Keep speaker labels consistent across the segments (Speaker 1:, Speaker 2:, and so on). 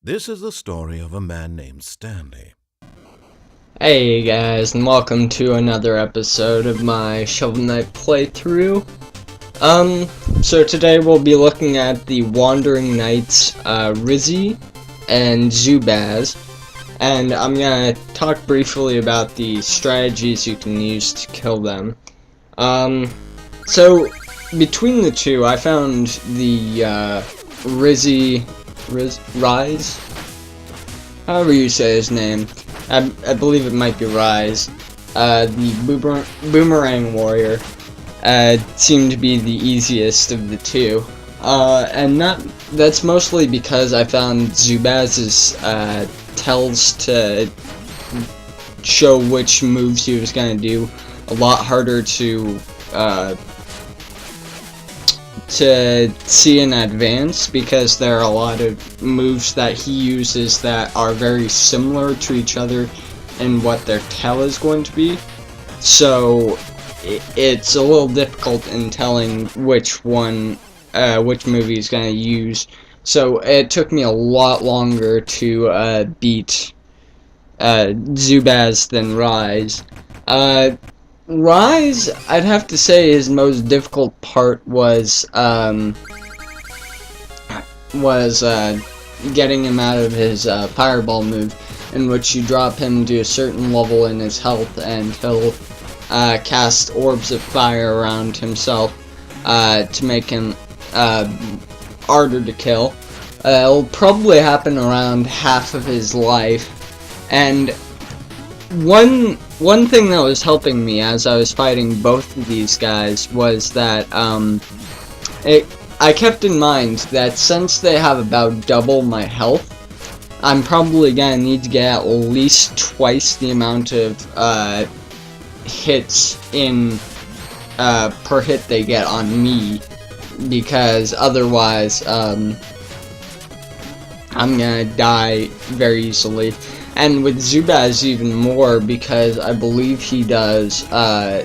Speaker 1: This is the story of a man named Stanley.
Speaker 2: Hey guys, and welcome to another episode of my Shovel Knight playthrough. So today we'll be looking at the Wandering Knights, Reize and Baz, and I'm gonna talk briefly about the strategies you can use to kill them. So between the two, I found the Reize, however you say his name. I believe it might be Reize. The Boomerang Warrior seemed to be the easiest of the two. And that's mostly because I found Zubaz's tells to show which moves he was going to do a lot harder to see in advance, because there are a lot of moves that he uses that are very similar to each other in what their tell is going to be. So it's a little difficult in telling which move he's going to use. So it took me a lot longer to beat Zubaz than Reize. Reize, I'd have to say his most difficult part was getting him out of his fireball move, in which you drop him to a certain level in his health and he'll cast orbs of fire around himself to make him harder to kill. It'll probably happen around half of his life, and one thing that was helping me as I was fighting both of these guys was that I kept in mind that since they have about double my health, I'm probably gonna need to get at least twice the amount of hits in per hit they get on me, because otherwise I'm gonna die very easily. And with Zubaz even more, because I believe he does a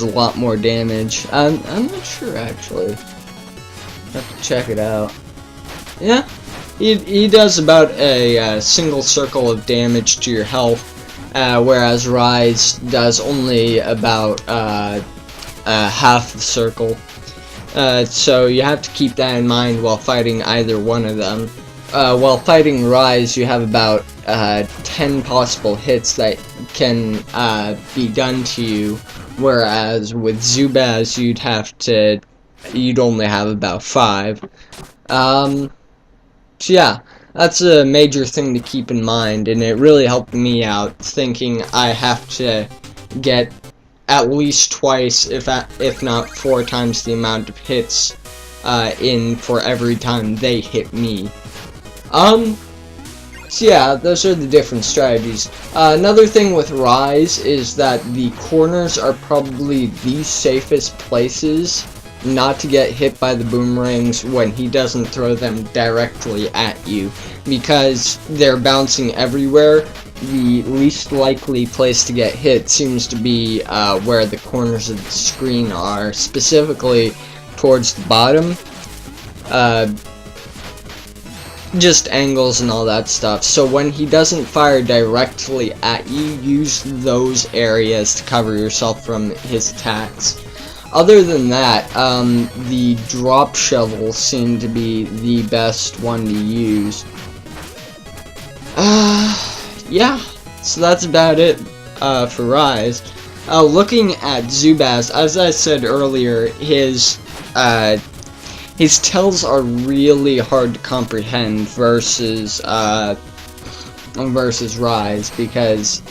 Speaker 2: lot more damage. I'm not sure actually. Have to check it out. Yeah, he does about a single circle of damage to your health, whereas Reize does only about half the circle. So you have to keep that in mind while fighting either one of them. While fighting Reize, you have about 10 possible hits that can be done to you, whereas with Zubaz you'd only have about 5. So yeah, that's a major thing to keep in mind, and it really helped me out, thinking I have to get at least twice, if not 4 times the amount of hits in for every time they hit me. So yeah, those are the different strategies. Another thing with Reize is that the corners are probably the safest places not to get hit by the boomerangs when he doesn't throw them directly at you, because they're bouncing everywhere. The least likely place to get hit seems to be where the corners of the screen are, specifically towards the bottom. Just angles and all that stuff. So when he doesn't fire directly at you, use those areas to cover yourself from his attacks. Other than that, the drop shovel seemed to be the best one to use. Yeah, so that's about it for Reize. Looking at Zubaz, as I said earlier, his tells are really hard to comprehend versus Reize, because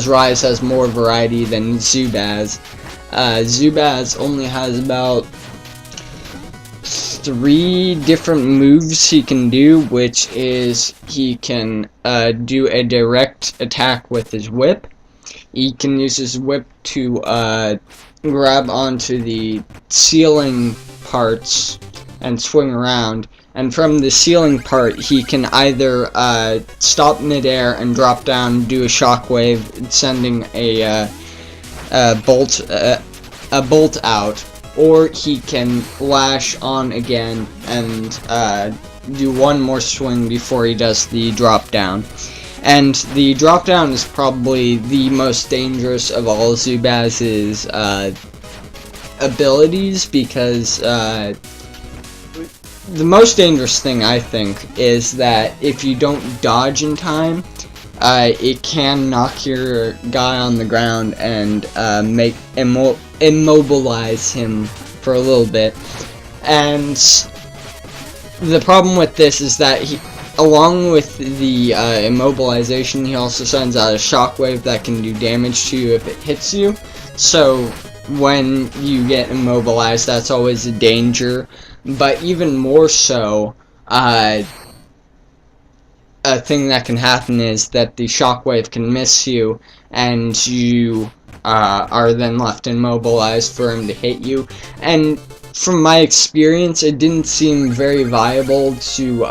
Speaker 2: Reize has more variety than Zubaz. Zubaz only has about 3 different moves he can do, which is he can do a direct attack with his whip. He can use his whip to grab onto the ceiling parts and swing around, and from the ceiling part he can either stop midair and drop down, do a shockwave, sending a bolt out, or he can lash on again and do one more swing before he does the drop down. And the drop down is probably the most dangerous of all Zubaz's abilities, because the most dangerous thing, I think, is that if you don't dodge in time, it can knock your guy on the ground and immobilize him for a little bit. And the problem with this is that along with the immobilization, he also sends out a shockwave that can do damage to you if it hits you. So when you get immobilized, that's always a danger. But even more so, a thing that can happen is that the shockwave can miss you, and you are then left immobilized for him to hit you. And from my experience, it didn't seem very viable to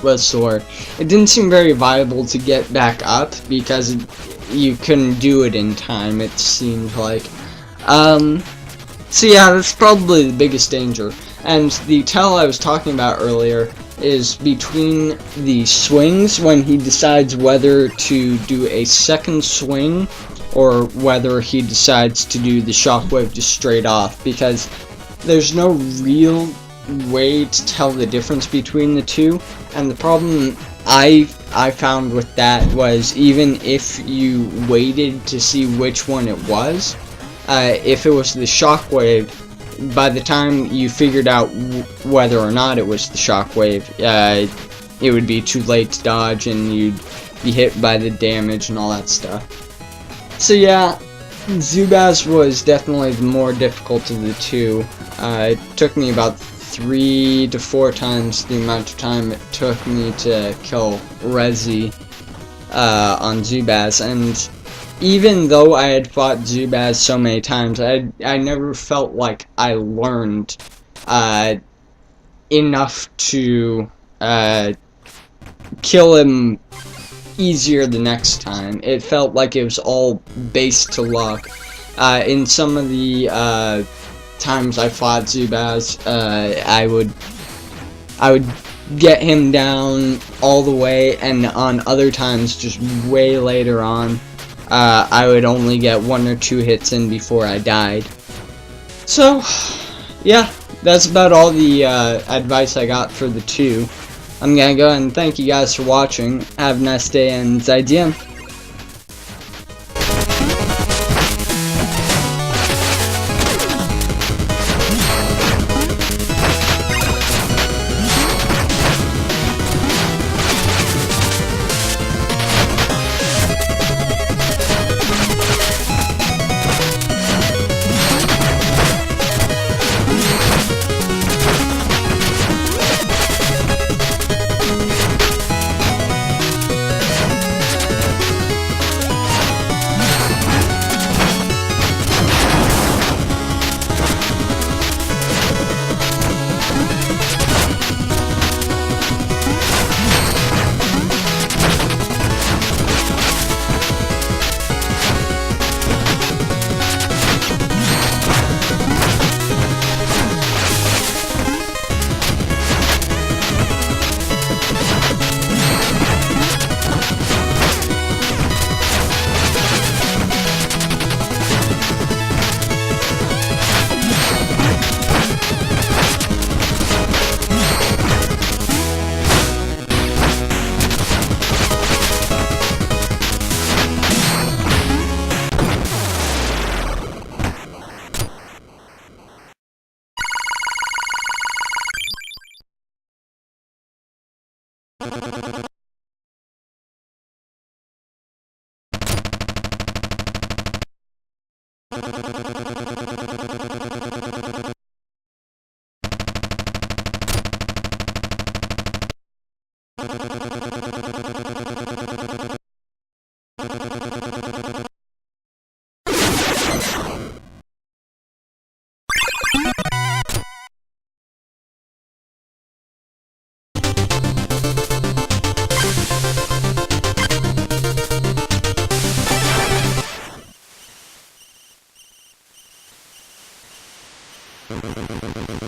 Speaker 2: what's the word? It didn't seem very viable to get back up, because you couldn't do it in time, it seemed like. So yeah, that's probably the biggest danger. And the tell I was talking about earlier is between the swings, when he decides whether to do a second swing or whether he decides to do the shockwave just straight off, because there's no real way to tell the difference between the two. And the problem I found with that was, even if you waited to see which one it was, if it was the shockwave, by the time you figured out whether or not it was the shockwave, it would be too late to dodge, and you'd be hit by the damage and all that stuff. So yeah, Zubaz was definitely the more difficult of the two. It took me about 3 to 4 times the amount of time it took me to kill Reize on Zubaz. And even though I had fought Zubaz so many times, I never felt like I learned enough to kill him easier the next time. It felt like it was all based to luck. In some of the times I fought Zubaz, I would get him down all the way, and on other times, just way later on, I would only get 1 or 2 hits in before I died. So, yeah, that's about all the advice I got for the two. I'm gonna go ahead and thank you guys for watching. Have a nice day, and 再见.
Speaker 1: Thank you.